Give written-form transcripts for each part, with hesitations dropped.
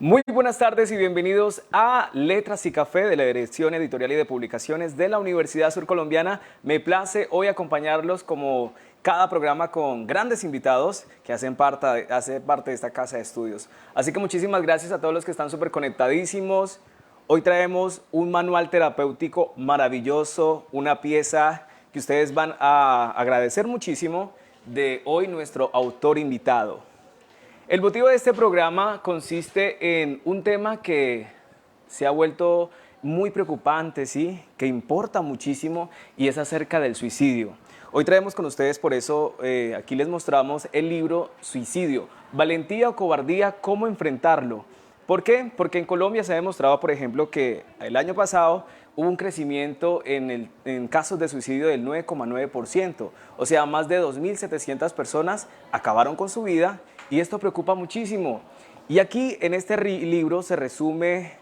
Muy buenas tardes y bienvenidos a Letras y Café de la Dirección Editorial y de Publicaciones de la Universidad Surcolombiana. Me place hoy acompañarlos como cada programa con grandes invitados que hacen parte de esta casa de estudios. Así que muchísimas gracias a todos los que están súper conectadísimos. Hoy traemos un manual terapéutico maravilloso, una pieza que ustedes van a agradecer muchísimo de hoy nuestro autor invitado. El motivo de este programa consiste en un tema que se ha vuelto muy preocupante, ¿sí? Que importa muchísimo y es acerca del suicidio. Hoy traemos con ustedes, por eso aquí les mostramos el libro Suicidio, Valentía o Cobardía, ¿cómo enfrentarlo? ¿Por qué? Porque en Colombia se ha demostrado, por ejemplo, que el año pasado hubo un crecimiento en casos de suicidio del 9,9%. O sea, más de 2.700 personas acabaron con su vida y esto preocupa muchísimo. Y aquí en este libro se resume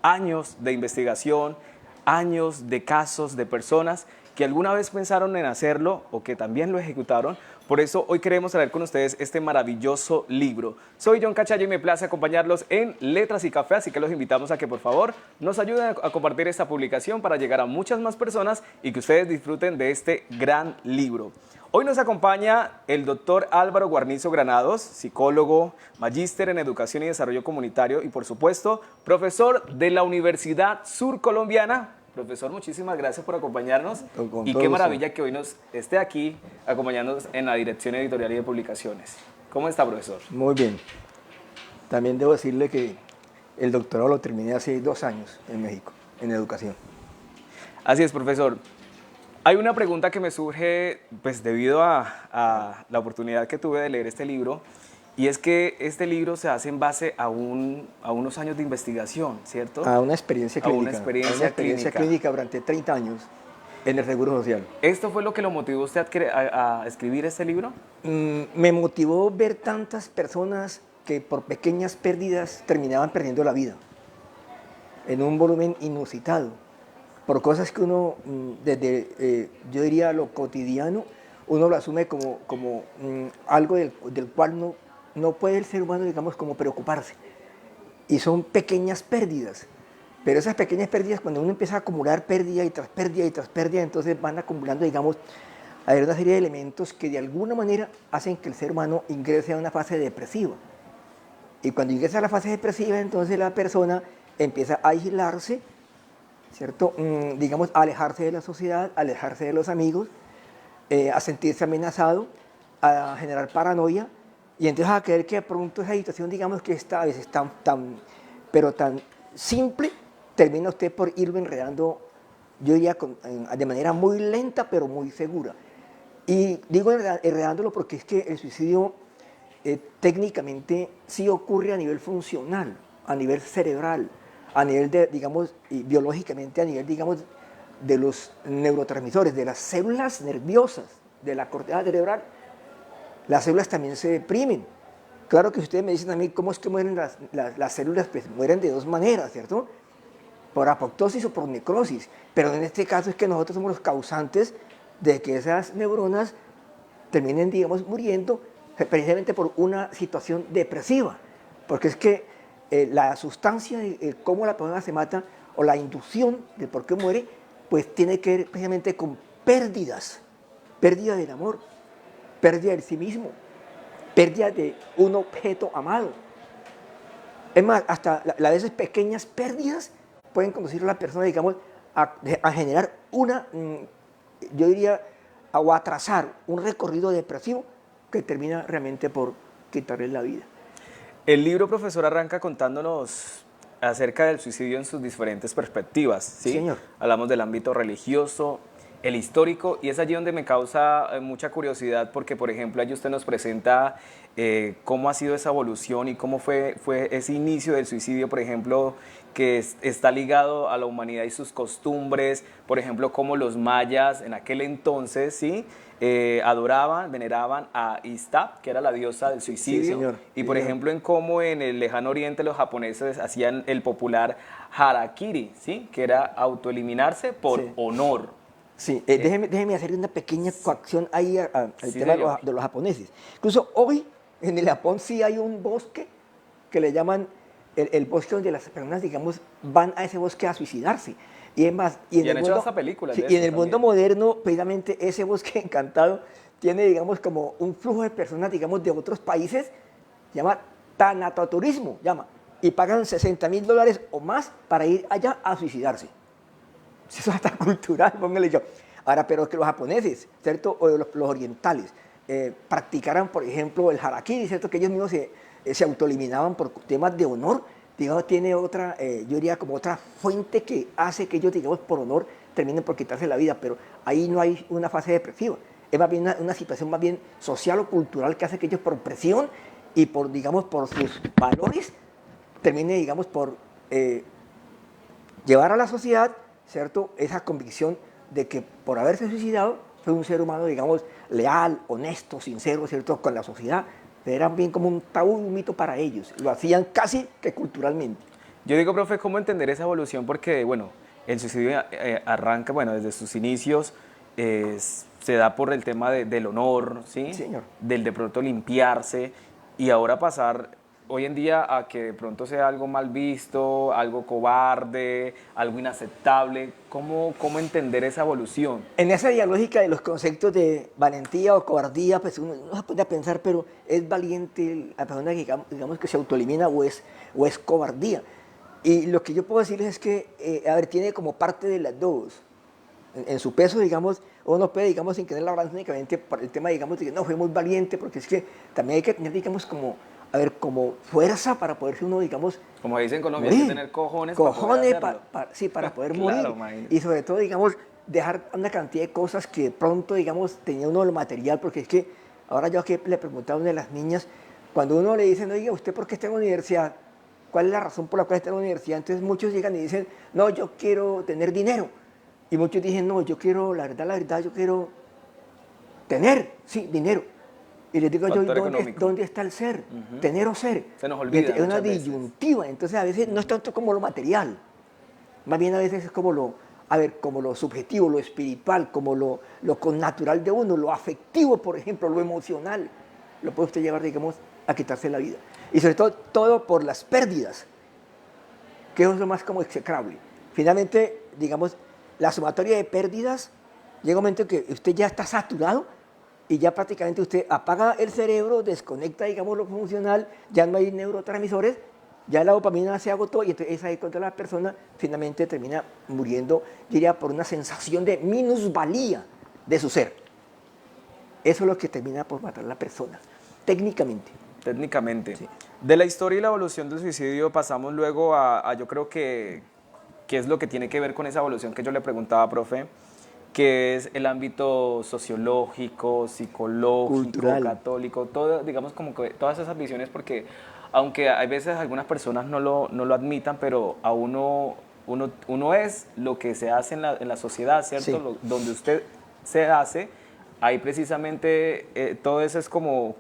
años de investigación, años de casos de personas que alguna vez pensaron en hacerlo o que también lo ejecutaron. Por eso hoy queremos traer con ustedes este maravilloso libro. Soy John Cachayo y me place acompañarlos en Letras y Café, así que los invitamos a que por favor nos ayuden a compartir esta publicación para llegar a muchas más personas y que ustedes disfruten de este gran libro. Hoy nos acompaña el doctor Álvaro Guarnizo Granados, psicólogo, magíster en Educación y Desarrollo Comunitario y, por supuesto, profesor de la Universidad Surcolombiana. Profesor, muchísimas gracias por acompañarnos y qué maravilla que hoy nos esté aquí acompañándonos en la Dirección Editorial y de Publicaciones. ¿Cómo está, profesor? Muy bien. También debo decirle que el doctorado lo terminé hace 2 años en México, en educación. Así es, profesor. Hay una pregunta que me surge pues, debido a la oportunidad que tuve de leer este libro, y es que este libro se hace en base a unos años de investigación, ¿cierto? A una experiencia clínica. A una experiencia clínica durante 30 años en el Seguro Social. ¿Esto fue lo que lo motivó usted a escribir este libro? Me motivó ver tantas personas que por pequeñas pérdidas terminaban perdiendo la vida, en un volumen inusitado, por cosas que uno, desde, yo diría, lo cotidiano, uno lo asume como algo del cual no puede el ser humano, digamos, como preocuparse. Y son pequeñas pérdidas. Pero esas pequeñas pérdidas, cuando uno empieza a acumular pérdida y tras pérdida y tras pérdida, entonces van acumulando, digamos, a ver una serie de elementos que de alguna manera hacen que el ser humano ingrese a una fase depresiva. Y cuando ingresa a la fase depresiva, entonces la persona empieza a aislarse, ¿cierto? Digamos, a alejarse de la sociedad, a alejarse de los amigos, a sentirse amenazado, a generar paranoia, y entonces a creer que de pronto esa situación, digamos, que está a veces tan simple, termina usted por irlo enredando, yo diría, de manera muy lenta, pero muy segura. Y digo enredándolo porque es que el suicidio técnicamente sí ocurre a nivel funcional, a nivel cerebral, a nivel de, digamos, biológicamente, a nivel, digamos, de los neurotransmisores, de las células nerviosas, de la corteza cerebral. Las células también se deprimen. Claro que si ustedes me dicen a mí cómo es que mueren las células, pues mueren de 2 maneras, ¿cierto? Por apoptosis o por necrosis. Pero en este caso es que nosotros somos los causantes de que esas neuronas terminen, digamos, muriendo precisamente por una situación depresiva. Porque es que la sustancia de cómo la persona se mata o la inducción de por qué muere, pues tiene que ver precisamente con pérdidas. Pérdida del amor, pérdida del sí mismo, pérdida de un objeto amado. Es más, hasta a veces pequeñas pérdidas pueden conducir a la persona, digamos, a generar yo diría, o a trazar un recorrido depresivo que termina realmente por quitarle la vida. El libro, profesor, arranca contándonos acerca del suicidio en sus diferentes perspectivas, ¿sí? Sí, señor. Hablamos del ámbito religioso, el histórico, y es allí donde me causa mucha curiosidad porque, por ejemplo, allí usted nos presenta cómo ha sido esa evolución y cómo fue ese inicio del suicidio, por ejemplo, que está ligado a la humanidad y sus costumbres, por ejemplo, cómo los mayas en aquel entonces, ¿sí? Adoraban, veneraban a Istap, que era la diosa del suicidio, sí, señor. y por ejemplo en cómo en el lejano oriente los japoneses hacían el popular harakiri, ¿sí? Que era autoeliminarse por honor. Sí, déjeme hacer una pequeña coacción ahí al tema de los japoneses. Incluso hoy en el Japón sí hay un bosque que le llaman el bosque donde las personas, digamos, van a ese bosque a suicidarse. Y es más, Y han hecho hasta películas de y en eso el mundo también. moderno, precisamente ese bosque encantado tiene, digamos, como un flujo de personas, digamos, de otros países, se llama tanatoturismo, llama, y pagan $60.000 o más para ir allá a suicidarse. Eso es hasta cultural, póngale yo. Ahora, pero que los japoneses, ¿cierto? O los orientales, practicaran, por ejemplo, el harakiri, ¿cierto? Que ellos mismos se autoeliminaban por temas de honor, digamos, tiene otra, yo diría como otra fuente que hace que ellos, digamos, por honor terminen por quitarse la vida, pero ahí no hay una fase depresiva. Es más bien una situación más bien social o cultural que hace que ellos por presión y por, digamos, por sus valores, terminen, digamos, por llevar a la sociedad, ¿cierto?, esa convicción de que por haberse suicidado fue un ser humano, digamos, leal, honesto, sincero, ¿cierto?, con la sociedad. Era bien como un tabú, un mito para ellos. Lo hacían casi que culturalmente. Yo digo, profe, ¿cómo entender esa evolución? Porque, bueno, el suicidio arranca, bueno, desde sus inicios, se da por el tema del honor, ¿sí? Sí, señor. Del de pronto limpiarse, y ahora pasar hoy en día a que de pronto sea algo mal visto, algo cobarde, algo inaceptable. ¿Cómo entender esa evolución? En esa dialógica de los conceptos de valentía o cobardía, pues uno se pone a pensar, pero ¿es valiente la persona que digamos que se autoelimina o es cobardía? Y lo que yo puedo decirles es que, a ver, tiene como parte de las dos. En su peso, digamos, uno puede, digamos, sin tener la balanza únicamente por el tema, digamos, de que no, fue muy valiente, porque es que también hay que tener, digamos, como, a ver, como fuerza para poderse uno, digamos, Como dicen en Colombia, hay que morir. tener cojones para poder Cojones, hacerlo. sí, para poder Claro, morir. imagínate. Y sobre todo, digamos, dejar una cantidad de cosas que de pronto, digamos, tenía uno lo material, porque es que ahora yo aquí le preguntaba a una de las niñas, cuando uno le dicen, oiga, ¿usted por qué está en la universidad? ¿Cuál es la razón por la cual está en la universidad? Entonces muchos llegan y dicen, no, yo quiero tener dinero. Y muchos dicen, no, yo quiero, la verdad, yo quiero tener, sí, dinero. Y les digo yo, Factor económico. ¿dónde está el ser? Tener o ser. Se nos Y olvida es una muchas veces. disyuntiva, entonces a veces no es tanto como lo material, más bien a veces es como lo, a ver, como lo subjetivo, lo espiritual, como lo connatural de uno, lo afectivo, por ejemplo, lo emocional, lo puede usted llevar, digamos, a quitarse la vida. Y sobre todo, todo por las pérdidas, que es lo más como execrable. Finalmente, digamos, la sumatoria de pérdidas, llega un momento en que usted ya está saturado y ya prácticamente usted apaga el cerebro, desconecta, digamos, lo funcional, ya no hay neurotransmisores, ya la dopamina se agotó y entonces es ahí cuando la persona finalmente termina muriendo, diría, por una sensación de minusvalía de su ser. Eso es lo que termina por matar a la persona, técnicamente. Técnicamente. Sí. De la historia y la evolución del suicidio pasamos luego a yo creo que es lo que tiene que ver con esa evolución que yo le preguntaba, profe, que es el ámbito sociológico, psicológico, Cultural. católico, todo, digamos como que todas esas visiones, porque aunque hay veces algunas personas no lo admitan, pero a uno es lo que se hace en la sociedad, ¿cierto? Sí. Donde usted se hace, ahí precisamente todo eso es como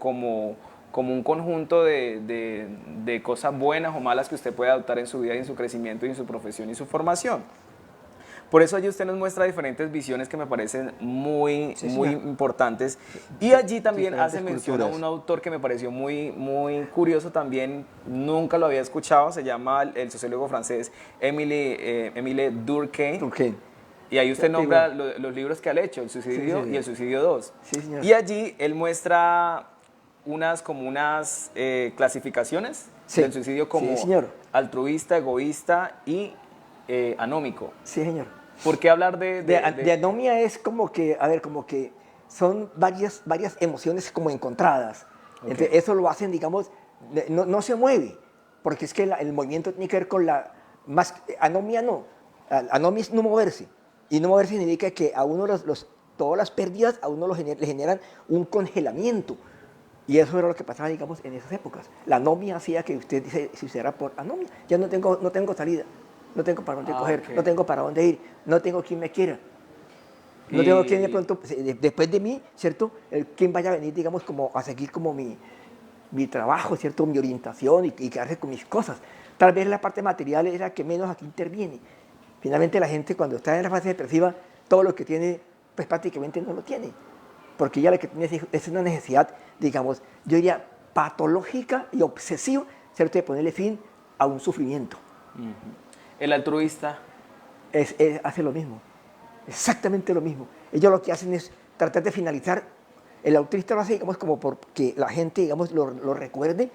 un conjunto de cosas buenas o malas que usted puede adoptar en su vida y en su crecimiento y en su profesión y su formación. Por eso allí usted nos muestra diferentes visiones que me parecen muy, Sí, muy señor. importantes. Y allí también Diferentes hace mención a culturas. un autor que me pareció muy, muy curioso también, nunca lo había escuchado, se llama el sociólogo francés Émile Durkheim. Ok. Y ahí usted Ya te nombra digo. los libros que ha hecho, El Sí, suicidio sí, y El sí. suicidio 2. Sí, señor. Y allí él muestra unas clasificaciones Sí, del suicidio sí, como señor. altruista, egoísta y anómico. Sí, señor. ¿Por qué hablar De anomia es como que, a ver, como que son varias emociones como encontradas. Ok. Entonces, eso lo hacen, digamos, no se mueve, porque es que el movimiento tiene que ver con la, más, anomia no, anomia es no moverse, y no moverse significa que a uno todas las pérdidas a uno le generan un congelamiento, y eso era lo que pasaba, digamos, en esas épocas. La anomia hacía que usted se suicidara por anomia, ya no tengo salida, no tengo para dónde coger, no Ok. tengo para dónde ir, no tengo quien me quiera. No tengo quien de Y pronto, pues, después de mí, ¿cierto? Quien vaya a venir, digamos, como a seguir como mi trabajo, ¿cierto? Mi orientación y quedarse con mis cosas. Tal vez la parte material es la que menos aquí interviene. Finalmente la gente cuando está en la fase depresiva, todo lo que tiene, pues prácticamente no lo tiene. Porque ya lo que tiene es una necesidad, digamos, yo diría patológica y obsesiva, ¿cierto? De ponerle fin a un sufrimiento. El altruista. Hace lo mismo, exactamente lo mismo. Ellos lo que hacen es tratar de finalizar. El altruista lo hace, digamos, como porque la gente, digamos, lo recuerde,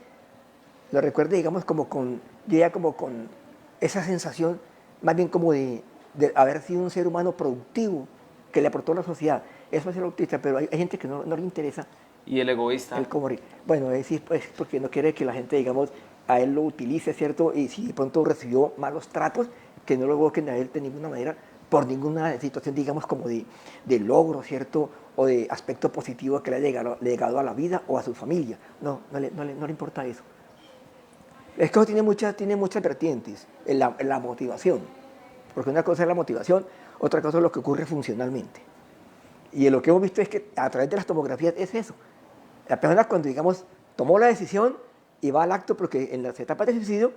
digamos, como con, llega como con esa sensación, más bien como de haber sido un ser humano productivo, que le aportó a la sociedad. Eso es el altruista, pero hay gente que no le interesa. ¿Y el egoísta? El cómo, bueno, es pues, porque no quiere que la gente, digamos, a él lo utilice, ¿cierto? Y si de pronto recibió malos tratos, que no lo evoquen a él de ninguna manera, por ninguna situación, digamos, como de logro, ¿cierto? O de aspecto positivo que le haya llegado a la vida o a su familia. No le importa eso. Es que eso tiene muchas vertientes en la motivación. Porque una cosa es la motivación, otra cosa es lo que ocurre funcionalmente. Y lo que hemos visto es que a través de las tomografías es eso. La persona cuando, digamos, tomó la decisión y va al acto, porque en las etapas de suicidio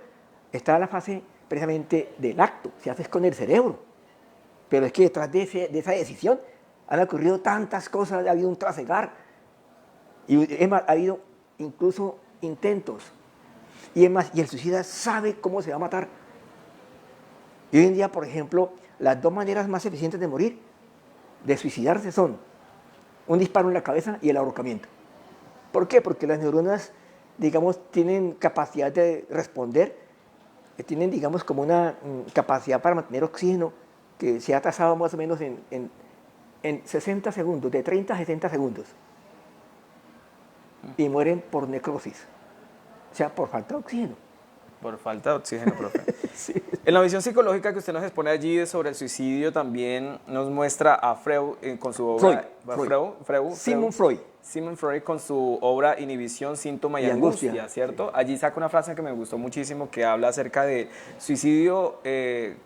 está la fase precisamente del acto, se hace con el cerebro. Pero es que detrás de esa decisión han ocurrido tantas cosas, ha habido un trasegar, y es más, ha habido incluso intentos. Y es más, y el suicida sabe cómo se va a matar. Y hoy en día, por ejemplo, las dos maneras más eficientes de morir, de suicidarse, son un disparo en la cabeza y el ahorcamiento. ¿Por qué? Porque las neuronas, digamos, tienen capacidad de responder, tienen, digamos, como una capacidad para mantener oxígeno que se ha tasado más o menos en 60 segundos, de 30 a 60 segundos. Y mueren por necrosis, o sea, por falta de oxígeno. Por falta de oxígeno, profe. Sí. En la visión psicológica que usted nos expone allí sobre el suicidio, también nos muestra a Freud con su obra... Sigmund Freud. Sigmund Freud con su obra Inhibición, Síntoma y Angustia, ¿cierto? Sí. Allí saca una frase que me gustó muchísimo que habla acerca de suicidio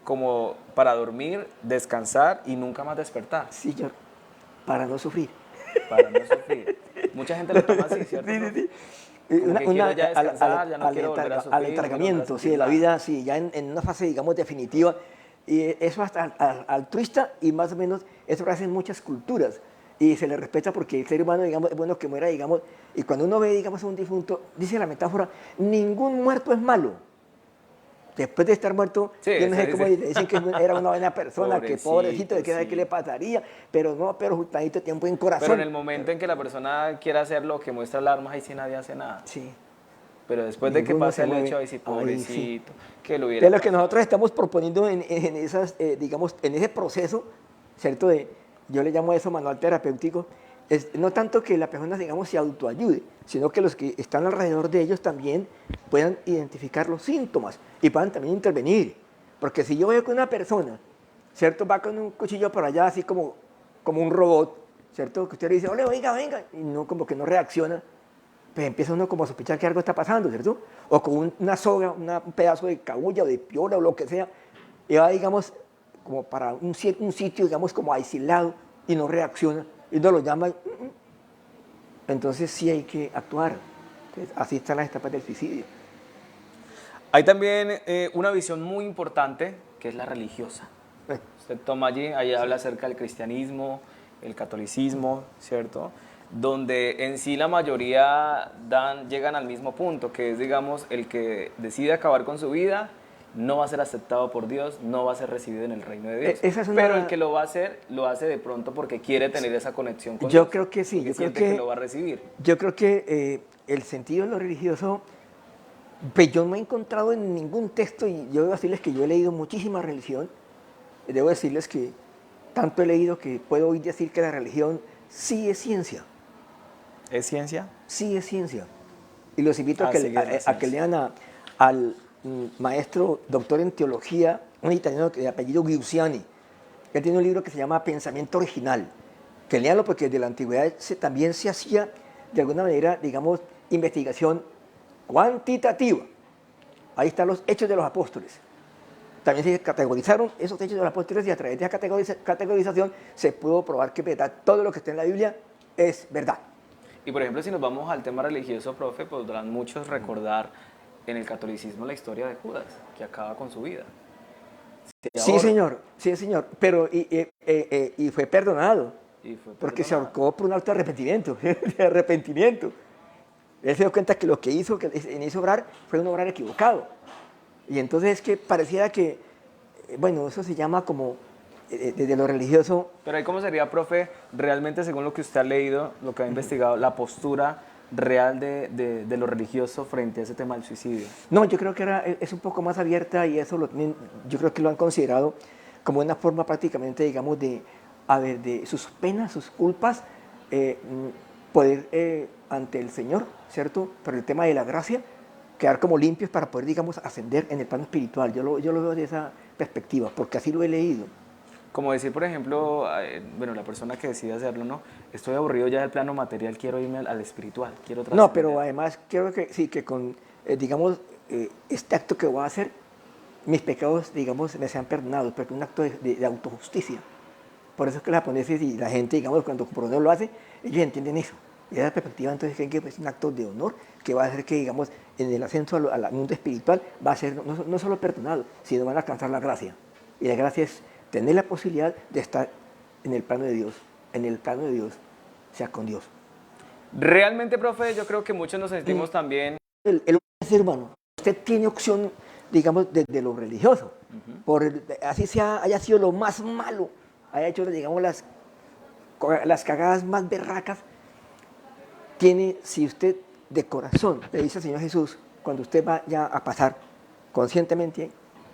como para dormir, descansar y nunca más despertar. Sí, señor, para no sufrir. Para no sufrir. Mucha gente lo toma así, ¿cierto? Sí. Al letargamiento, sí, de la vida, sí, ya en una fase, digamos, definitiva. Y eso hasta altruista, y más o menos eso lo hacen muchas culturas. Y se le respeta porque el ser humano, digamos, es bueno que muera, digamos, y cuando uno ve, digamos, a un difunto, dice la metáfora, ningún muerto es malo. Después de estar muerto, sí, yo no sé cómo dicen que era una buena persona, que pobrecito, de qué le pasaría, pero no, pero justamente tiempo en corazón. Pero en el momento en que la persona quiera hacer lo que muestra el arma, ahí sí nadie hace nada. Sí. Pero después de que pase el hecho, ahí sí, pobrecito, que lo hubiera pasado. Es lo que nosotros estamos proponiendo en esas, digamos, en ese proceso, ¿cierto? Yo le llamo a eso manual terapéutico, es no tanto que la persona, digamos, se autoayude, sino que los que están alrededor de ellos también puedan identificar los síntomas y puedan también intervenir. Porque si yo veo que una persona, ¿cierto?, va con un cuchillo por allá, así como un robot, ¿cierto?, que usted le dice, ole, venga, y no, como que no reacciona, pues empieza uno como a sospechar que algo está pasando, ¿cierto? O con una soga, un pedazo de cabulla o de piola o lo que sea, y va, digamos, como para un sitio, digamos, como aislado, y no reacciona, y uno lo llama, entonces sí hay que actuar. Entonces, así están las etapas del suicidio. Hay también una visión muy importante, que es la religiosa. Usted toma allí, ahí habla acerca del cristianismo, el catolicismo, ¿cierto?, donde en sí la mayoría llegan al mismo punto, que es, digamos, el que decide acabar con su vida no va a ser aceptado por Dios, no va a ser recibido en el reino de Dios. Pero el que lo va a hacer, lo hace de pronto porque quiere tener esa conexión con Dios. Yo creo que sí. Yo creo que lo va a recibir. Yo creo que el sentido de lo religioso, pues yo no he encontrado en ningún texto, y yo debo decirles que yo he leído muchísima religión, debo decirles que tanto he leído que puedo hoy decir que la religión sí es ciencia. ¿Es ciencia? Sí es ciencia. Y los invito a que lean al maestro doctor en teología, un italiano de apellido Giussiani, que tiene un libro que se llama Pensamiento Original. Que leanlo porque de la antigüedad también se hacía, de alguna manera, digamos, investigación cuantitativa. Ahí están los hechos de los apóstoles. También se categorizaron esos hechos de los apóstoles, y a través de esa categorización se pudo probar que verdad, todo lo que está en la Biblia es verdad. Y por ejemplo, si nos vamos al tema religioso, profe, podrán muchos recordar en el catolicismo la historia de Judas, que acaba con su vida. Sí, señor, pero y fue perdonado, porque se ahorcó por un acto de arrepentimiento. Él se dio cuenta que lo que hizo en ese obrar fue un obrar equivocado. Y entonces es que pareciera que, bueno, eso se llama como, desde lo religioso. Pero ahí cómo sería, profe, realmente según lo que usted ha leído, lo que ha investigado, la postura real de lo religioso frente a ese tema del suicidio. No, yo creo que ahora es un poco más abierta y eso yo creo que lo han considerado como una forma prácticamente, digamos, de, a ver, de sus penas, sus culpas, poder ante el Señor, ¿cierto? Por el tema de la gracia, quedar como limpios para poder, digamos, ascender en el plano espiritual. Yo lo veo de esa perspectiva, porque así lo he leído. Como decir, por ejemplo, bueno, la persona que decide hacerlo, ¿no? Estoy aburrido ya del plano material, quiero irme al espiritual, quiero No, trascender. pero además creo que sí, que con, digamos, este acto que voy a hacer, mis pecados, digamos, me sean perdonados, porque es un acto de autojusticia. Por eso es que los japoneses y la gente, digamos, cuando por lo hace, ellos entienden eso. Y de esa perspectiva, entonces creen que es un acto de honor que va a hacer que, digamos, en el ascenso al mundo espiritual va a ser no solo perdonado, sino van a alcanzar la gracia. Y la gracia es tener la posibilidad de estar en el plano de Dios, o sea, con Dios. Realmente, profe, yo creo que muchos nos sentimos también... El ser humano, usted tiene opción, digamos, desde lo religioso, así sea, haya sido lo más malo, haya hecho, digamos, las cagadas más berracas, tiene, si usted de corazón le dice al Señor Jesús, cuando usted va ya a pasar conscientemente,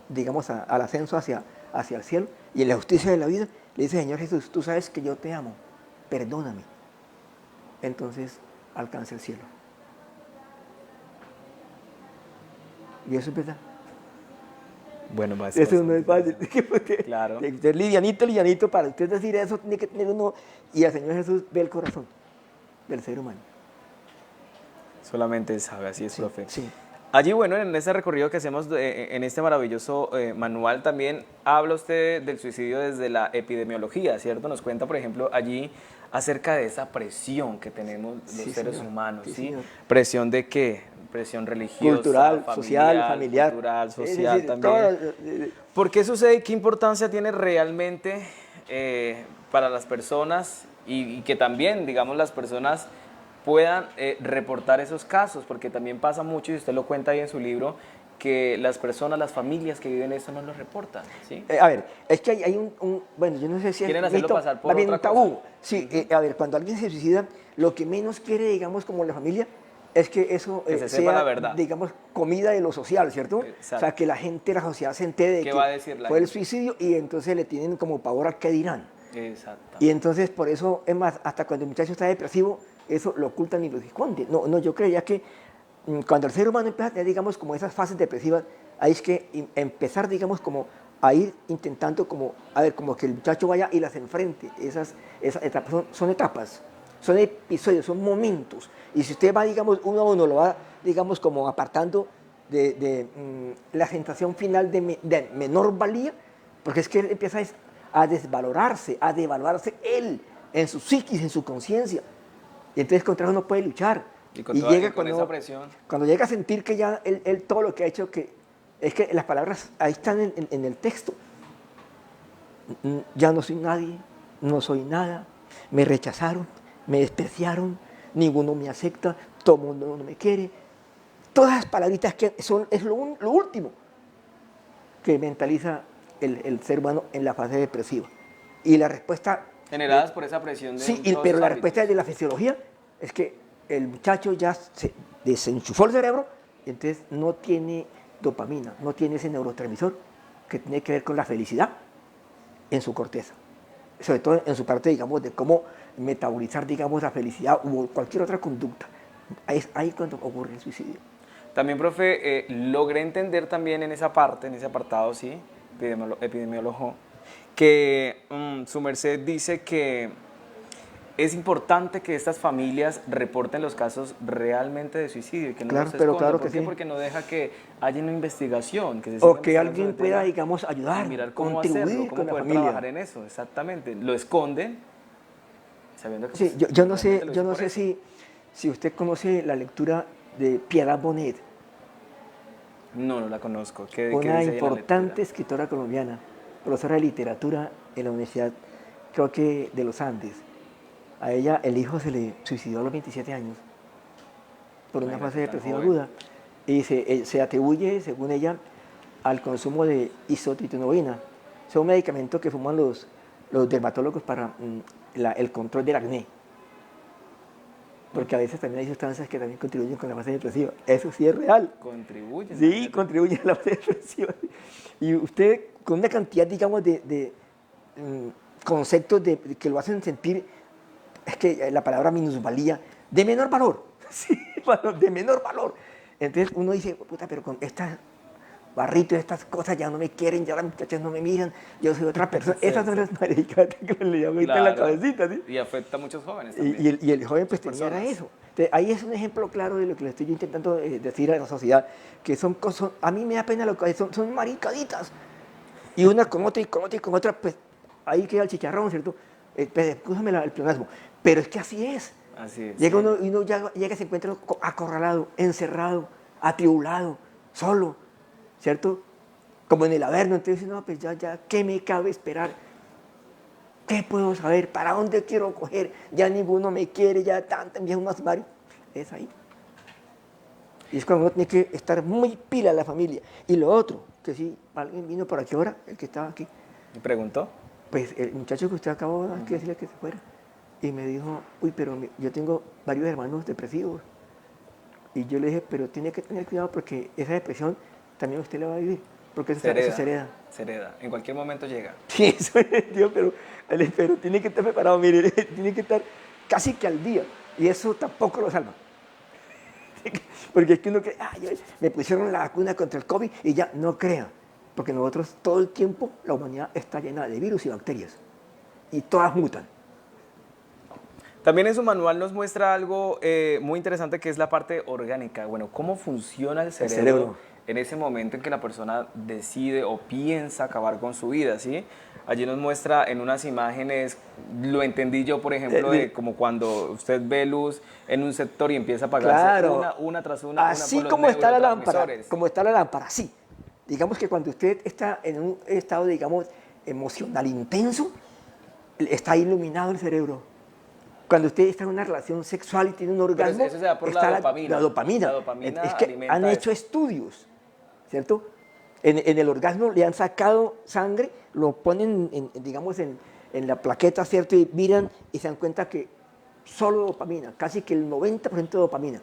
digamos, al ascenso hacia el cielo y en la justicia de la vida, le dice, Señor Jesús, tú sabes que yo te amo, perdóname. Entonces alcanza el cielo. Y eso es verdad. Bueno, va a Eso no es fácil. Claro. Usted livianito, para usted decir eso tiene que tener uno, y el Señor Jesús ve el corazón del ser humano. Solamente él sabe, así es, Sí, profe. sí. Allí, bueno, en ese recorrido que hacemos en este maravilloso manual, también habla usted del suicidio desde la epidemiología, ¿cierto? Nos cuenta, por ejemplo, allí acerca de esa presión que tenemos los Sí, seres señor. humanos, Sí, ¿sí? señor. ¿Presión de qué? Presión religiosa, Cultural, social, familiar. cultural, Sí, social sí, también. todo, ¿Por qué sucede y qué importancia tiene realmente para las personas y que también, digamos, las personas puedan reportar esos casos? Porque también pasa mucho, y usted lo cuenta ahí en su libro, que las personas, las familias que viven esto no lo reportan, ¿sí? A ver, es que hay bueno, yo no sé si Quieren es hacerlo mito, pasar por más bien otra un tabú. cosa. Sí, a ver, cuando alguien se suicida, lo que menos quiere, digamos, como la familia, es que eso Que se sepa la verdad. digamos, comida de lo social, ¿cierto? Exacto. O sea, que la gente, la sociedad se entere de ¿Qué que va a decir la fue el gente? suicidio y entonces le tienen como pavor al qué dirán. Exacto. Y entonces, por eso, es más, hasta cuando el muchacho está depresivo, eso lo ocultan y lo esconden. No, yo creía que cuando el ser humano empieza a tener, digamos, como esas fases depresivas, ahí es que empezar, digamos, como a ir intentando como, a ver, como que el muchacho vaya y las enfrente. Esas etapas son etapas, son episodios, son momentos. Y si usted va, digamos, uno a uno, lo va, digamos, como apartando de la sensación final de menor valía, porque es que él empieza a desvalorarse, a devaluarse él, en su psiquis, en su conciencia. Y entonces contra eso no puede luchar. Y con, Llega con esa presión. cuando llega a sentir que ya él todo lo que ha hecho, que es que las palabras ahí están en el texto. Ya no soy nadie, no soy nada, me rechazaron, me despreciaron, ninguno me acepta, todo el mundo no me quiere. Todas las palabritas que es lo último que mentaliza el ser humano en la fase depresiva. Y la respuesta... Generadas por esa presión de Sí, todos pero esos la ámbitos. respuesta de la fisiología es que el muchacho ya se desenchufó el cerebro y entonces no tiene dopamina, no tiene ese neurotransmisor que tiene que ver con la felicidad en su corteza. Sobre todo en su parte, digamos, de cómo metabolizar, digamos, la felicidad u cualquier otra conducta. Es ahí cuando ocurre el suicidio. También, profe, logré entender también en esa parte, en ese apartado, sí, epidemiólogo, que su merced dice que es importante que estas familias reporten los casos realmente de suicidio y que no Claro, los pero escondan. claro ¿Por que qué? sí. Porque no deja que haya una investigación, que se O siga que investigando alguien sobre el pueda, tema digamos, y ayudar, mirar cómo hacerlo, contribuir cómo con la poder familia. trabajar en eso, exactamente. Lo esconden sabiendo que Sí, pues, yo no realmente sé, lo yo hizo no por sé eso. si usted conoce la lectura de Piedad Bonet, No, no la conozco. ¿Qué una dice ahí en la lectura? importante escritora colombiana, profesora de literatura en la Universidad, creo que de los Andes. A ella el hijo se le suicidó a los 27 años por una fase Imagínate, tan depresiva joven. aguda y se atribuye, según ella, al consumo de isotretinoína. Son medicamentos que fuman los dermatólogos para el control del acné. Porque a veces también hay sustancias que también contribuyen con la fase depresiva. Eso sí es real. Contribuyen. Sí, contribuyen a la fase depresiva. Y usted, con una cantidad, digamos, de conceptos que lo hacen sentir, es que la palabra minusvalía, de menor valor. Sí, de menor valor. Entonces uno dice, puta, pero con estas barritos, estas cosas ya no me quieren, ya las muchachas no me miran, yo soy otra persona. Sí, Esas son las maricadas que le llaman en la claro. cabecita, ¿sí? Y afecta a muchos jóvenes también. Y el joven pues Muchas tenía era personas. eso. Entonces, ahí es un ejemplo claro de lo que le estoy intentando decir a la sociedad, que son cosas, a mí me da pena lo que son maricaditas. Y una con otra y con otra y con otra, pues ahí queda el chicharrón, ¿cierto? Escúchame el pleonasmo. Pero es que así es. Así es. Llega uno y uno llega y se encuentra acorralado, encerrado, atribulado, solo, ¿cierto? Como en el Averno. Entonces, no, pues ya, ¿qué me cabe esperar? ¿Qué puedo saber? ¿Para dónde quiero coger? Ya ninguno me quiere, ya tanto, ya unos varios. Es ahí. Y es cuando uno tiene que estar muy pila la familia. Y lo otro, que sí, alguien vino por aquí ahora, el que estaba aquí, ¿Me preguntó? pues el muchacho que usted acabó de decirle que se fuera. Y me dijo, uy, pero yo tengo varios hermanos depresivos. Y yo le dije, pero tiene que tener cuidado porque esa depresión también usted la va a vivir. Porque eso se hereda. Se hereda. En cualquier momento llega. Sí, eso es, Dios, pero tiene que estar preparado, mire, tiene que estar casi que al día. Y eso tampoco lo salva. Porque es que uno cree, me pusieron la vacuna contra el COVID y ya, no crea. Porque nosotros todo el tiempo, la humanidad está llena de virus y bacterias. Y todas mutan. También en su manual nos muestra algo muy interesante que es la parte orgánica. Bueno, cómo funciona el cerebro en ese momento en que la persona decide o piensa acabar con su vida, ¿sí? Allí nos muestra en unas imágenes, lo entendí yo, por ejemplo, de como cuando usted ve luz en un sector y empieza a apagarse una tras una. Así como está la lámpara, sí. Digamos que cuando usted está en un estado, digamos, emocional intenso, está iluminado el cerebro. Cuando usted está en una relación sexual y tiene un orgasmo, pero eso se da por la dopamina. La dopamina. La dopamina es que han hecho estudios, ¿cierto? En el orgasmo le han sacado sangre, lo ponen, digamos, en la plaqueta, ¿cierto? Y miran y se dan cuenta que solo dopamina, casi que el 90% de dopamina.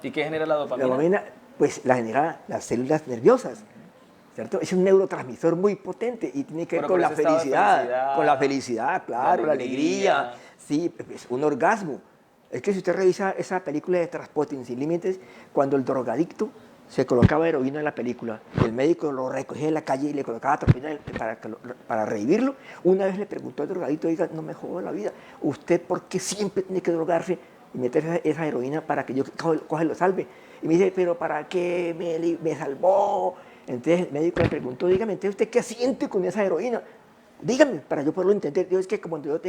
¿Y qué genera la dopamina? La dopamina, pues la genera las células nerviosas, ¿cierto? Es un neurotransmisor muy potente y tiene que ver con la felicidad, claro, la alegría. Sí, es un orgasmo. Es que si usted revisa esa película de Trainspotting sin límites, cuando el drogadicto se colocaba heroína en la película, el médico lo recogía en la calle y le colocaba heroína para revivirlo, una vez le preguntó al drogadicto, oiga, no me joda la vida, ¿usted por qué siempre tiene que drogarse y meter esa heroína para que yo coge y lo salve? Y me dice, pero ¿para qué me salvó? Entonces el médico le preguntó, dígame, ¿usted qué siente con esa heroína? Dígame, para yo poderlo entender. Es que como yo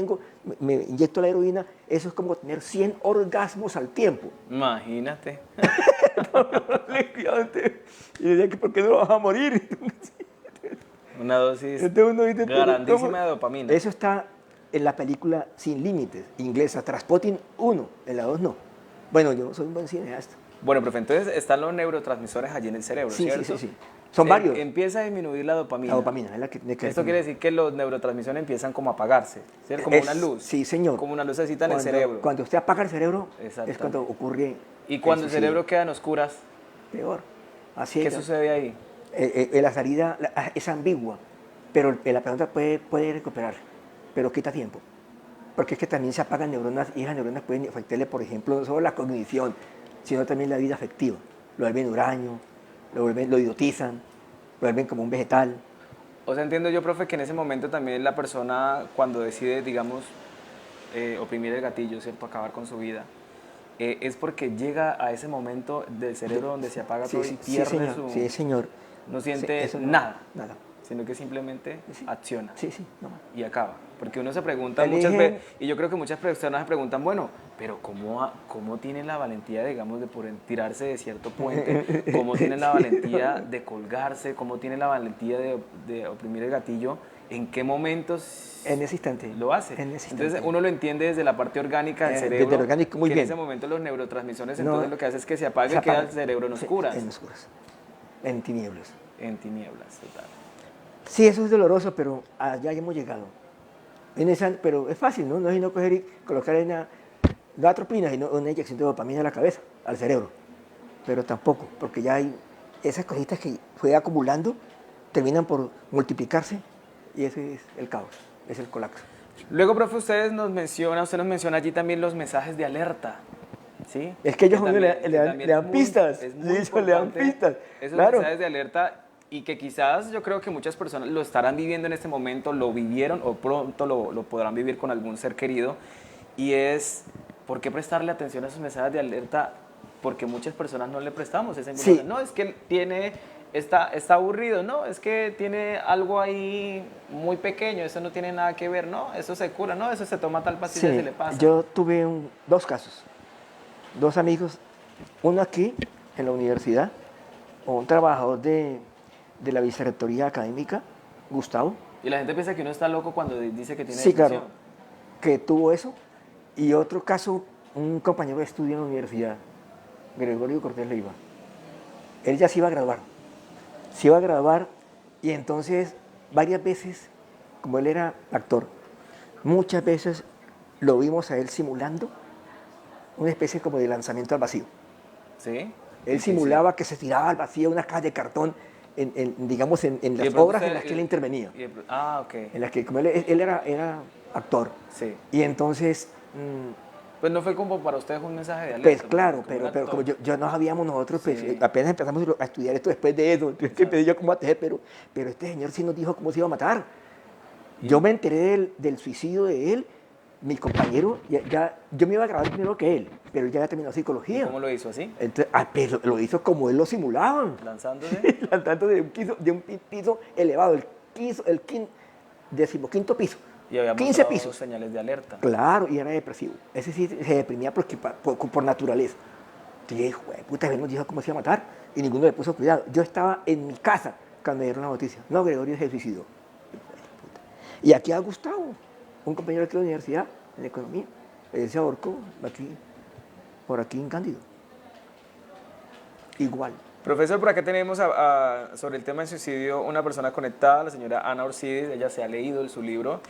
me inyecto la heroína, eso es como tener 100 orgasmos al tiempo. Imagínate. Y decía que ¿por qué no lo vas a morir? Una dosis grandísima de dopamina. Eso está en la película Sin Límites, inglesa, Trainspotting 1, en la 2 no. Bueno, yo soy un buen cineasta. Bueno, profe, entonces están los neurotransmisores allí en el cerebro, sí, ¿cierto? Sí. Son varios. Empieza a disminuir la dopamina. La dopamina es la que tiene que... Esto quiere decir que los neurotransmisores empiezan como a apagarse, ¿cierto? Como una luz. Sí, señor. Como una lucecita en el cerebro. Cuando usted apaga el cerebro, es cuando ocurre... ¿Y cuando el cerebro queda en oscuras? Peor. Así ¿Qué sucede ahí? La salida es ambigua, pero la persona puede recuperar, pero quita tiempo. Porque es que también se apagan neuronas y esas neuronas pueden afectarle, por ejemplo, no solo la cognición, sino también la vida afectiva. Lo vuelven huraño, lo idiotizan, lo vuelven como un vegetal. O sea, entiendo yo, profe, que en ese momento también la persona, cuando decide, digamos, oprimir el gatillo, ¿cierto?, acabar con su vida, es porque llega a ese momento del cerebro donde se apaga todo y pierde su... Sí, señor. No siente nada. Sino que simplemente acciona no. y acaba. Porque uno se pregunta muchas veces, y yo creo que muchas personas se preguntan, bueno, pero ¿cómo tienen la valentía, digamos, de poder tirarse de cierto puente? ¿Cómo tienen la valentía de colgarse? ¿Cómo tienen la valentía de oprimir el gatillo? ¿En qué momentos en ese instante lo hace? Entonces uno lo entiende desde la parte orgánica del cerebro, desde orgánico, muy que bien. En ese momento los neurotransmisores, entonces lo que hace es que se apaga y queda el cerebro en oscuras. En oscuras, en tinieblas. en tinieblas, total. Sí, eso es doloroso, pero allá ya hemos llegado. Pero es fácil, ¿no? No es no coger y colocar no atropina, sino una inyección de dopamina a la cabeza, al cerebro. Pero tampoco, porque ya hay esas cositas que fue acumulando, terminan por multiplicarse y ese es el caos, es el colapso. Luego, profe, usted nos menciona allí también los mensajes de alerta, ¿sí? Es que ellos también le dan pistas, es muy le dan importante pistas. esos Claro. mensajes de alerta y que quizás yo creo que muchas personas lo estarán viviendo en este momento, lo vivieron o pronto lo podrán vivir con algún ser querido y es, ¿por qué prestarle atención a esos mensajes de alerta? Porque muchas personas no le prestamos esa información. Sí. No, es que está aburrido, no, es que tiene algo ahí muy pequeño, eso no tiene nada que ver, no, eso se cura, no, eso se toma tal pastilla y se le pasa. Yo tuve dos casos, dos amigos, uno aquí en la universidad, un trabajador de la vicerrectoría académica, Gustavo. Y la gente piensa que uno está loco cuando dice que tiene Sí, depresión. claro, que tuvo eso. Y otro caso, un compañero de estudio en la universidad, Gregorio Cortés Leiva. Él ya se iba a graduar. Se iba a graduar y entonces varias veces, como él era actor, muchas veces lo vimos a él simulando una especie como de lanzamiento al vacío. ¿Sí? Él Sí, simulaba que se tiraba al vacío una caja de cartón digamos, en las obras en las que él intervenía. Ok. En las que, como él era actor. Sí. Y entonces, Pues no fue como para ustedes un mensaje de alerta. pues claro, como pero actor. como yo no sabíamos nosotros, pues Sí. apenas empezamos a estudiar esto después de eso, entonces que pedí yo cómo hacer, pero este señor sí nos dijo cómo se iba a matar. Yo me enteré del suicidio de él, mi compañero, yo me iba a grabar primero que él, pero él ya había terminado psicología. ¿Cómo lo hizo así? Entonces, pero lo hizo como él lo simulaba. Lanzándose. Lanzando de un piso elevado, el 15º piso. Y había 15 mostrado pisos. señales de alerta. Claro, y era depresivo. Ese sí se deprimía por naturaleza. Entonces yo dije, "Jue puta, él nos dijo cómo se iba a matar", y ninguno le puso cuidado. Yo estaba en mi casa cuando me dieron la noticia. No, Gregorio se suicidó. Y aquí a Gustavo, un compañero aquí de la universidad, en economía, él se ahorcó por aquí en Cándido. Igual. Profesor, por acá tenemos sobre el tema del suicidio una persona conectada, la señora Ana Orsidis. Ella se ha leído su libro.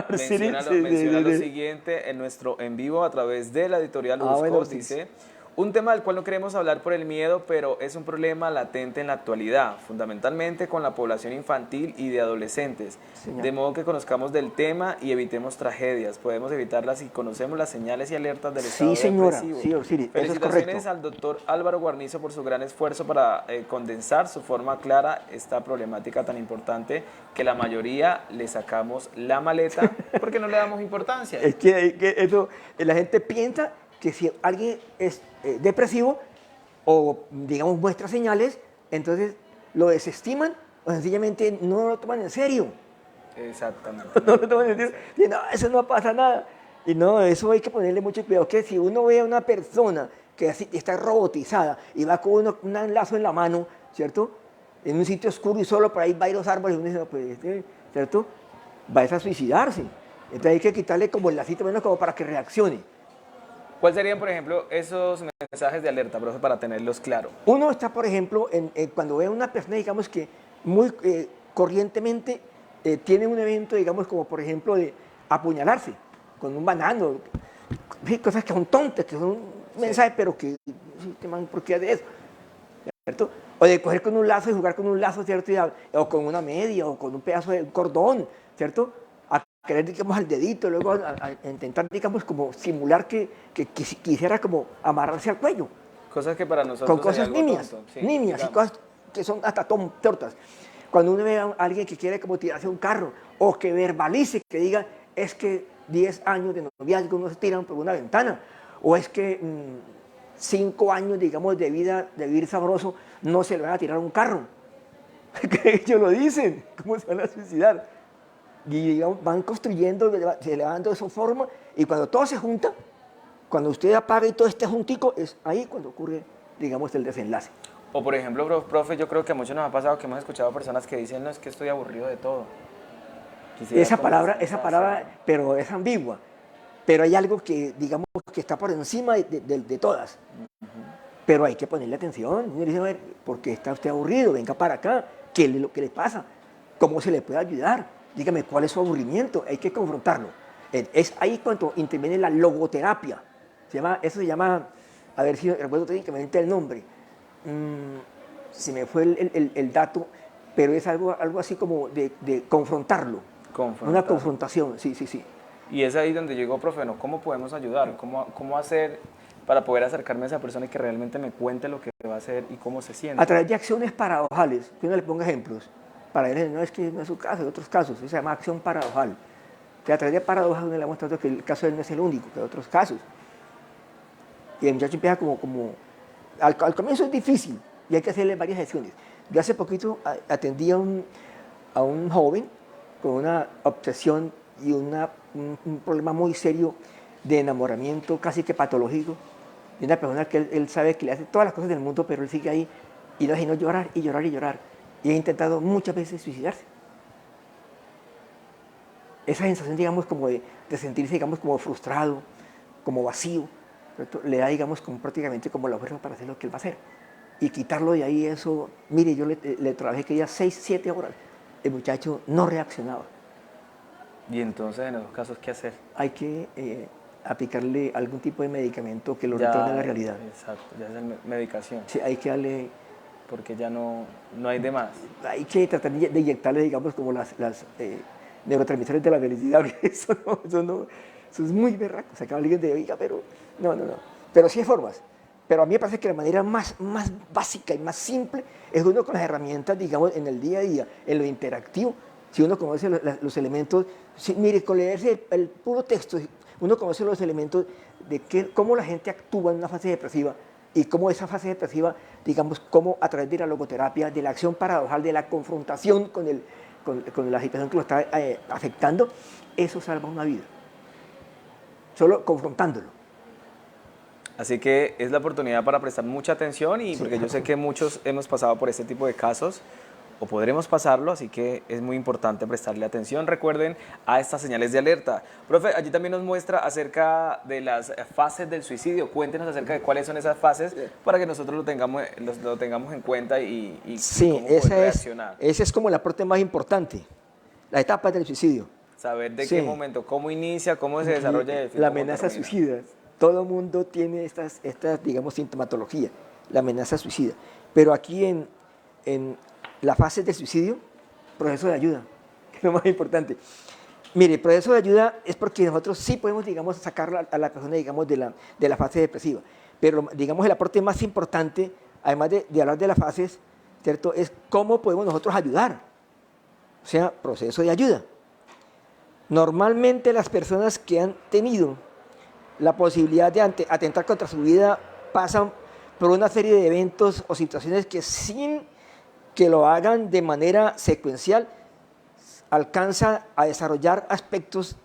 menciona lo siguiente en nuestro en vivo a través de la editorial Luzco. Bueno, dice, un tema del cual no queremos hablar por el miedo, pero es un problema latente en la actualidad, fundamentalmente con la población infantil y de adolescentes. Señor. De modo que conozcamos del tema y evitemos tragedias. Podemos evitarlas si conocemos las señales y alertas del estado señora. depresivo. Sí, Osiris, eso es Felicitaciones correcto. al doctor Álvaro Guarnizo por su gran esfuerzo para condensar su forma clara esta problemática tan importante que la mayoría le sacamos la maleta porque no le damos importancia. Es que eso, la gente piensa que si alguien es depresivo o, digamos, muestra señales, entonces lo desestiman o sencillamente no lo toman en serio. Exactamente. No lo toman en serio. Y no, eso no pasa nada. Y no, eso hay que ponerle mucho cuidado. Que si uno ve a una persona que así está robotizada y va con un lazo en la mano, ¿cierto? En un sitio oscuro y solo por ahí va a ir los árboles, uno dice, no, pues, ¿cierto? Va a suicidarse. Entonces hay que quitarle como el lacito menos como para que reaccione. ¿Cuáles serían, por ejemplo, esos mensajes de alerta, profe, para tenerlos claros? Uno está, por ejemplo, cuando ve a una persona, digamos que muy corrientemente tiene un evento, digamos, como por ejemplo de apuñalarse con un banano, cosas que son tontas, que son mensajes, pero que, sí, ¿por qué hace eso? ¿Cierto? O de coger con un lazo y jugar con un lazo, ¿cierto? O con una media, o con un pedazo de cordón, ¿cierto? A querer, digamos, al dedito, luego a intentar, digamos, como simular que quisiera como amarrarse al cuello. Cosas que para nosotros Con cosas sería algo nimias, tonto. Sí, nimias, y digamos. cosas que son hasta tortas. Cuando uno ve a alguien que quiere como tirarse un carro, o que verbalice, que diga, es que 10 años de noviazgo no se tiran por una ventana, o es que 5 años, digamos, de vida, de vivir sabroso, no se le van a tirar un carro. Que ellos lo dicen, ¿cómo se van a suicidar? Y digamos, van construyendo, se le van dando esa forma, y cuando todo se junta, cuando usted apaga y todo esté juntico, es ahí cuando ocurre, digamos, el desenlace. O por ejemplo, profe, yo creo que a muchos nos ha pasado que hemos escuchado personas que dicen, no, es que estoy aburrido de todo. Quisiera Esa palabra, comenzar. pero es ambigua. Pero hay algo que, digamos, que está por encima de todas. Pero hay que ponerle atención. Uno dice, a ver, ¿por qué está usted aburrido? Venga para acá. ¿Qué es lo que le pasa? ¿Cómo se le puede ayudar? Dígame, ¿cuál es su aburrimiento? Hay que confrontarlo. Es ahí cuando interviene la logoterapia. Eso se llama, a ver si recuerdo técnicamente el nombre. Se me fue el dato, pero es algo así como de confrontarlo. Una confrontación, sí, sí, sí. Y es ahí donde llegó, profe, ¿no? ¿Cómo podemos ayudar? ¿Cómo hacer para poder acercarme a esa persona y que realmente me cuente lo que va a hacer y cómo se siente? A través de acciones paradojales, que uno le ponga ejemplos. Para él no es que no es su caso, hay otros casos, eso se llama acción paradojal. Que a través de paradojas uno le ha mostrado que el caso de él no es el único, que hay otros casos. Y el muchacho empieza al comienzo es difícil y hay que hacerle varias gestiones. Yo hace poquito atendí a un joven con una obsesión y un problema muy serio de enamoramiento casi que patológico, de una persona que él sabe que le hace todas las cosas del mundo, pero él sigue ahí y lo hace no llorar y llorar y llorar. Y ha intentado muchas veces suicidarse. Esa sensación, digamos, como de sentirse, digamos, como frustrado, como vacío, ¿cierto? Le da, digamos, como prácticamente como la fuerza para hacer lo que él va a hacer. Y quitarlo de ahí, eso, mire, yo le trabajé que ya 6, 7 horas, el muchacho no reaccionaba. Y entonces, en esos casos, ¿qué hacer? Hay que aplicarle algún tipo de medicamento que lo retorne a la realidad. Exacto, ya es medicación. Sí, hay que darle... Porque ya no hay de más. Hay que tratar de inyectarle, digamos, como las neurotransmisores de la felicidad. Eso es muy berraco. Sacar a alguien de, oiga, pero no. Pero sí hay formas. Pero a mí me parece que la manera más básica y más simple es uno con las herramientas, digamos, en el día a día, en lo interactivo. Si uno conoce los elementos, mire, con leerse el puro texto, uno conoce los elementos de cómo la gente actúa en una fase depresiva y cómo esa fase depresiva, digamos, cómo a través de la logoterapia, de la acción paradojal, de la confrontación con la situación que lo está afectando, eso salva una vida. Solo confrontándolo. Así que es la oportunidad para prestar mucha atención y porque yo sé que muchos hemos pasado por este tipo de casos o podremos pasarlo, así que es muy importante prestarle atención. Recuerden a estas señales de alerta. Profe, allí también nos muestra acerca de las fases del suicidio. Cuéntenos acerca de cuáles son esas fases para que nosotros lo tengamos en cuenta y cómo poder reaccionar. Esa es como la parte más importante, la etapa del suicidio. Saber de qué momento, cómo inicia, cómo se desarrolla el fin. La amenaza suicida. Todo el mundo tiene estas, digamos, sintomatología, la amenaza suicida. Pero aquí en la fase del suicidio, proceso de ayuda, que es lo más importante. Mire, el proceso de ayuda es porque nosotros sí podemos, digamos, sacar a la persona, digamos, de la fase depresiva. Pero, digamos, el aporte más importante, además de hablar de las fases, ¿cierto?, es cómo podemos nosotros ayudar. O sea, proceso de ayuda. Normalmente las personas que han tenido la posibilidad de atentar contra su vida pasan por una serie de eventos o situaciones que sin que lo hagan de manera secuencial alcanza a desarrollar aspectos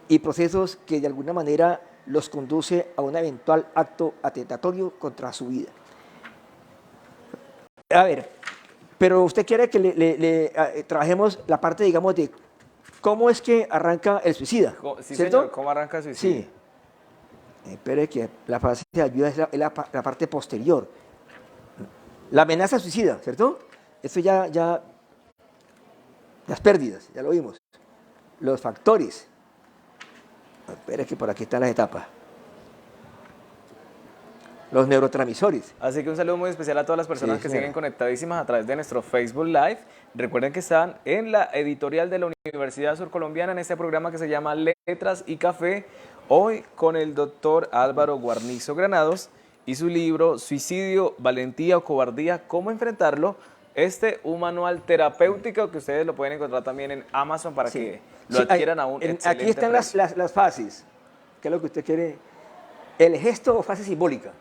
y procesos que de alguna manera los conduce a un eventual acto atentatorio contra su vida. A ver, pero usted quiere que trabajemos la parte, digamos, de cómo es que arranca el suicida. Sí, ¿cierto? señor, ¿cómo arranca el suicidio? Sí. Espere que la fase de ayuda es la parte posterior. La amenaza suicida, ¿cierto? Esto ya las pérdidas, ya lo vimos. Los factores. Espere que por aquí están las etapas. Los neurotransmisores. Así que un saludo muy especial a todas las personas que siguen conectadísimas a través de nuestro Facebook Live. Recuerden que están en la editorial de la Universidad Surcolombiana en este programa que se llama Letras y Café. Hoy con el doctor Álvaro Guarnizo Granados y su libro Suicidio, Valentía o Cobardía, ¿cómo enfrentarlo? Un manual terapéutico que ustedes lo pueden encontrar también en Amazon para que lo adquieran a un excelente Aquí están las fases. ¿Qué es lo que usted quiere? El gesto o fase simbólica.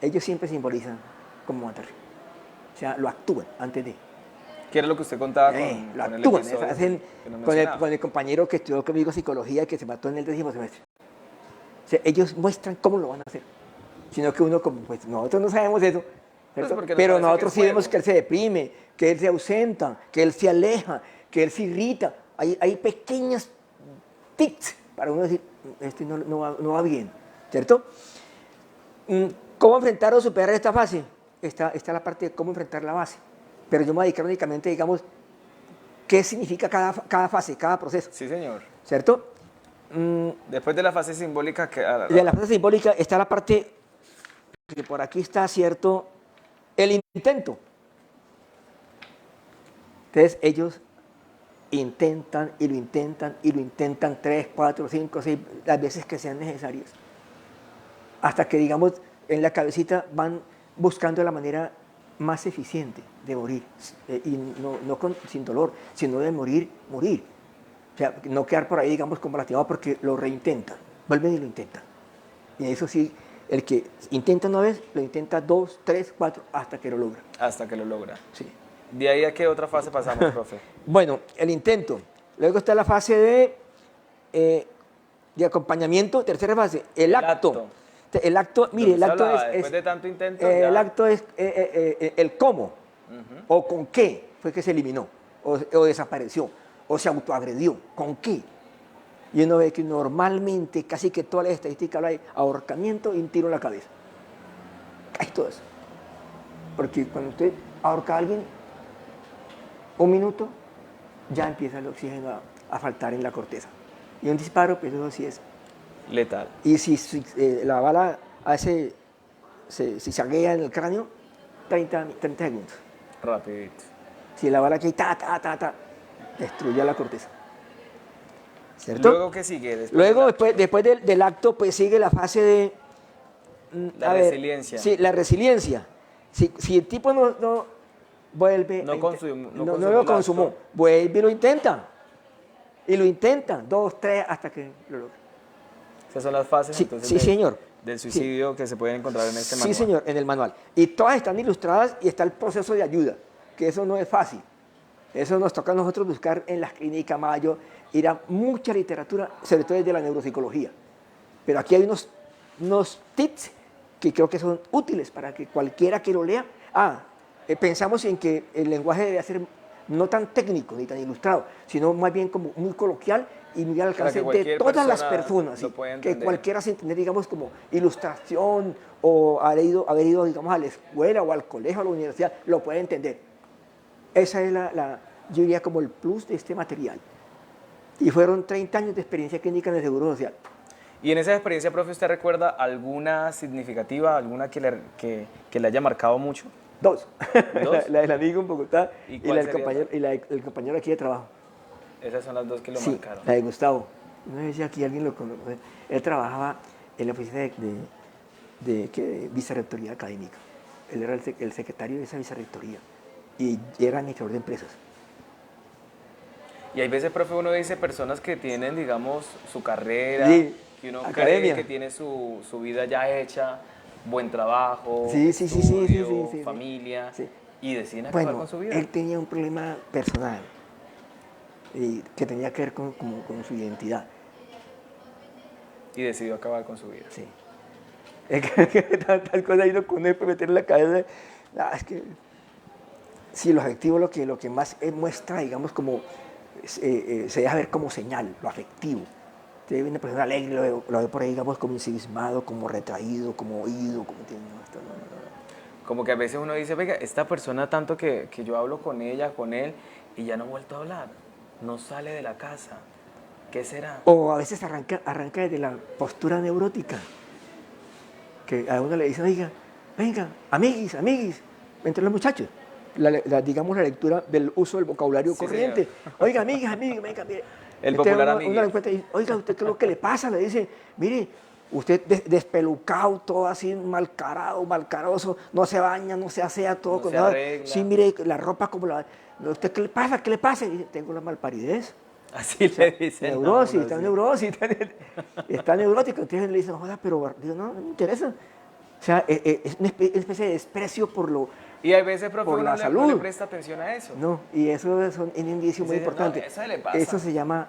Ellos siempre simbolizan cómo matar. O sea, lo actúan antes de. ¿Qué era lo que usted contaba lo con el actúan, episodio con el compañero que estudió conmigo psicología y que se mató en el 10º semestre? O sea, ellos muestran cómo lo van a hacer. Sino que uno, como, pues nosotros no sabemos eso, pero nosotros sí vemos que él se deprime, que él se ausenta, que él se aleja, que él se irrita. Hay pequeñas tics para uno decir, no va bien, ¿cierto? ¿Cómo enfrentar o superar esta fase? Está la parte de cómo enfrentar la base. pero yo me voy a dedicar únicamente, digamos, qué significa cada fase, cada proceso, Sí, señor. ¿cierto? Después de la fase simbólica, que De la fase simbólica está la parte que por aquí está, ¿cierto? El intento. Entonces ellos intentan y lo intentan y lo intentan 3, 4, 5, 6, las veces que sean necesarias. Hasta que, digamos, en la cabecita van buscando la manera más eficiente de morir. Y sin dolor, sino de morir. O sea, no quedar por ahí, digamos, como lastimado porque lo reintentan. Vuelven y lo intentan. Y eso sí, el que intenta una vez, lo intenta 2, 3, 4, hasta que lo logra. hasta que lo logra. Sí. ¿De ahí a qué otra fase pasamos, profe? Bueno, el intento. Luego está la fase de acompañamiento. Tercera fase, el acto. El acto, mire, el acto es... Después de tanto intento, el ya. acto es el cómo o con qué fue que se eliminó o desapareció o se autoagredió. ¿Con qué? Y uno ve que normalmente casi que todas las estadísticas hablan de ahorcamiento y un tiro en la cabeza. Casi todo eso. Porque cuando usted ahorca a alguien, un minuto, ya empieza el oxígeno a faltar en la corteza. Y un disparo, pues eso sí es Letal. y si la bala hace, si se aguea en el cráneo, 30 segundos. Rapidito. Si la bala aquí, destruye la corteza. ¿Cierto? ¿Luego qué sigue? Luego, después del acto, pues sigue la fase de... La resiliencia. Sí, la resiliencia. Si el tipo no vuelve... No lo consumó, vuelve y lo intenta. Y lo intenta, 2, 3, hasta que lo logra. Esas son las fases Sí, entonces, sí, señor. del suicidio que se pueden encontrar en este manual. Sí, señor, en el manual. Y todas están ilustradas y está el proceso de ayuda, que eso no es fácil. Eso nos toca a nosotros buscar en las clínicas, Mayo, ir a mucha literatura, sobre todo desde la neuropsicología. Pero aquí hay unos tips que creo que son útiles para que cualquiera que lo lea. Pensamos en que el lenguaje debe ser no tan técnico ni tan ilustrado, sino más bien como muy coloquial y muy al alcance de todas las personas, ¿sí? Que cualquiera sin tener, digamos, como ilustración o haber ido, digamos, a la escuela o al colegio o a la universidad, lo puede entender. Esa es yo diría, como el plus de este material. Y fueron 30 años de experiencia clínica en el Seguro Social. Y en esa experiencia, profe, ¿usted recuerda alguna significativa, alguna que le haya marcado mucho? Dos. ¿Dos? La del amigo en Bogotá ¿Y la del cuál sería el compañero aquí de trabajo. Esas son las dos que lo Sí, marcaron. la de Gustavo. No sé si aquí alguien lo conoce. Él trabajaba en la oficina de vicerrectoría académica. Él era el secretario de esa vicerrectoría y era administrador de empresas. Y hay veces, profe, uno dice personas que tienen, digamos, su carrera, Sí, que uno academia. cree que tiene su vida ya hecha, buen trabajo, Sí, familia, sí. y deciden acabar con su vida. Él tenía un problema personal que tenía que ver con su identidad. Y decidió acabar con su vida. Sí. Es que tantas cosas ha ido con él para meter en la cabeza. Es que sí, lo afectivo lo que más muestra, digamos, como se deja ver como señal, lo afectivo. Entonces, una persona alegre, lo veo por ahí, digamos, como ensimismado, como retraído, como oído, como tiene... Como que a veces uno dice, venga, esta persona tanto que yo hablo con ella, con él, y ya no he vuelto a hablar, no sale de la casa, ¿qué será? O a veces arranca desde la postura neurótica, que a uno le dicen, oiga, venga, amiguis, entre los muchachos, digamos la lectura del uso del vocabulario corriente. Señor. Oiga, amiguis, venga, mire. El popular uno le encuentra y dice, oiga, ¿usted qué es lo que le pasa? Le dice, mire, usted despelucado, todo así malcaroso, no se baña, no se asea, todo No con se nada. arregla. Sí, mire, la ropa como la... ¿Usted qué le pasa? ¿Qué le pasa? Y dice, tengo la malparidez. Así le dicen. Neurosis, está neurótico. Entonces le dicen, joda, pero digo, no me interesa. O sea, es una especie de desprecio por Y hay veces, profe, por uno la no salud. le presta atención a eso. No, y eso es un indicio muy Sí, no, importante. eso le pasa. Eso se llama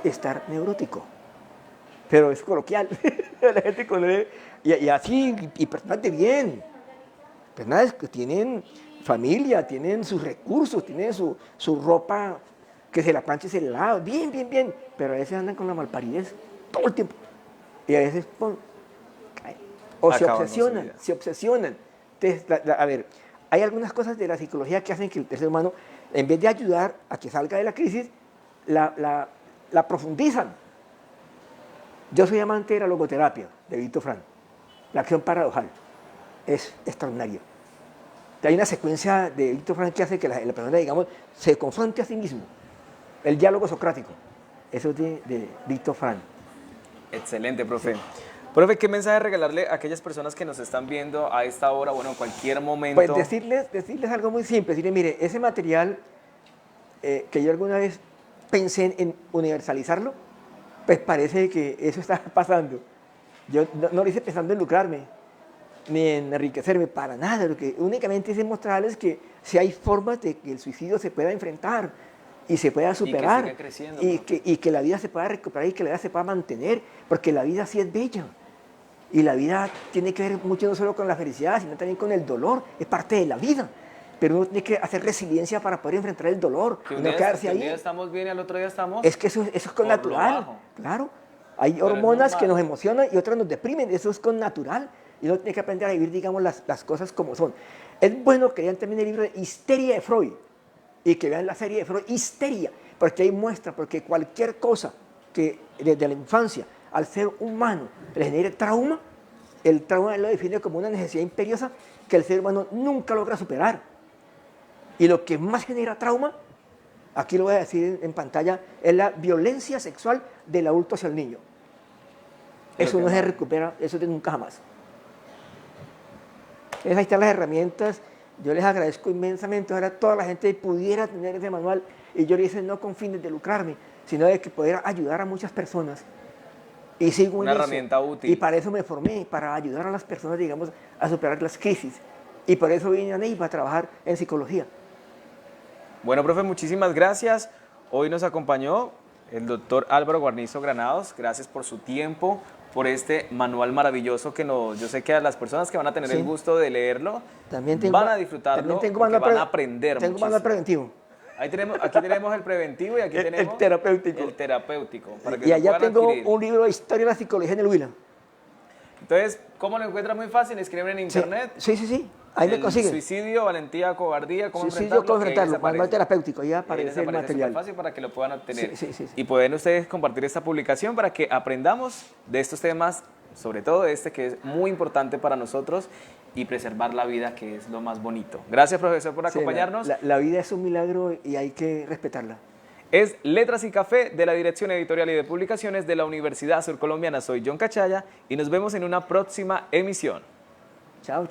estar neurótico. Pero es coloquial. La gente conoce. Y así, y personas de bien. Personas que tienen familia, tienen sus recursos, tienen su ropa que se la plancha y se la lava. Bien. Pero a veces andan con la malparidez todo el tiempo. Y a veces, pum, caen. O Acaban con su vida. se obsesionan. Entonces, a ver, hay algunas cosas de la psicología que hacen que el ser humano, en vez de ayudar a que salga de la crisis, la profundizan. Yo soy amante de la logoterapia de Víctor Frank, la acción paradojal. Es extraordinaria. Hay una secuencia de Víctor Frank que hace que la persona, digamos, se confronte a sí mismo. El diálogo socrático. Eso es de Víctor Frank. Excelente, profe. Profe, ¿qué mensaje regalarle a aquellas personas que nos están viendo a esta hora, bueno, en cualquier momento? Pues decirles algo muy simple. Decirles, mire, ese material que yo alguna vez pensé en universalizarlo, pues parece que eso está pasando. Yo no lo hice pensando en lucrarme, ni en enriquecerme, para nada. Lo que únicamente hice mostrarles que si hay formas de que el suicidio se pueda enfrentar y se pueda superar, y que siga creciendo, y que la vida se pueda recuperar y que la vida se pueda mantener, porque la vida sí es bella. Y la vida tiene que ver mucho no solo con la felicidad, sino también con el dolor, es parte de la vida. Pero uno tiene que hacer resiliencia para poder enfrentar el dolor, que y no quedarse ahí. Un día estamos bien y al otro día estamos... Es que eso es con natural, claro. Hay hormonas que nos emocionan y otras nos deprimen, eso es con natural. Y uno tiene que aprender a vivir, digamos, las cosas como son. Es bueno que vean también el libro de Histeria de Freud y que vean la serie de Freud, Histeria, porque ahí muestra, porque cualquier cosa que desde la infancia al ser humano le genere trauma, el trauma él lo define como una necesidad imperiosa que el ser humano nunca logra superar. Y lo que más genera trauma, aquí lo voy a decir en pantalla, es la violencia sexual del adulto hacia el niño. Eso no se recupera, eso de nunca jamás. Ahí están las herramientas, yo les agradezco inmensamente, ahora toda la gente pudiera tener ese manual, y yo le hice no con fines de lucrarme, sino de que poder ayudar a muchas personas. Y sigo una en herramienta eso. útil. Y para eso me formé, para ayudar a las personas, digamos, a superar las crisis. Y por eso vine a Neiva a trabajar en psicología. Bueno, profe, muchísimas gracias. Hoy nos acompañó el doctor Álvaro Guarnizo Granados. Gracias por su tiempo, por este manual maravilloso que yo sé que a las personas que van a tener el gusto de leerlo van a disfrutarlo, porque van a aprender muchísimo. Tengo manual preventivo. Aquí tenemos el preventivo y aquí tenemos el terapéutico. El terapéutico. Para que y allá tengo un libro de historia de la psicología en el Huila. Entonces, ¿cómo lo encuentran? Muy fácil, escriben en internet. Sí. Ahí me consiguen. Suicidio, valentía, cobardía, ¿cómo suicidio, cómo enfrentarlo? Manual terapéutico, ahí aparece el material. Es fácil para que lo puedan obtener. Sí. Y pueden ustedes compartir esta publicación para que aprendamos de estos temas, sobre todo de este que es muy importante para nosotros, y preservar la vida, que es lo más bonito. Gracias, profesor, por acompañarnos. La vida es un milagro y hay que respetarla. Es Letras y Café de la Dirección Editorial y de Publicaciones de la Universidad Surcolombiana. Soy John Cachaya y nos vemos en una próxima emisión. Chao.